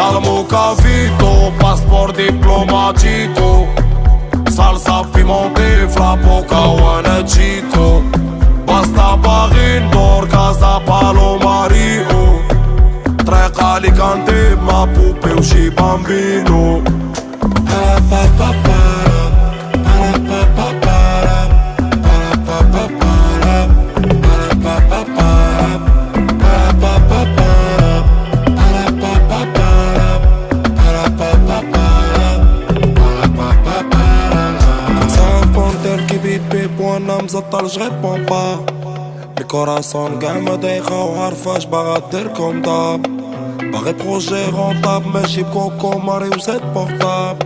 Salmo Cavito, passeport diplomatico. Salsa pimentée, flapoca وانا chico. Basta Barindor, casa Palomario. طريق Alicante مع بوبي وشي بامبينو. وانا مزطل جريبون با الكوراسون قاع ما دايخة وعارفاش باغا ديركم طاب باغي بروجي غونطاب ماشي بكوكو ماري وزيد بورطاب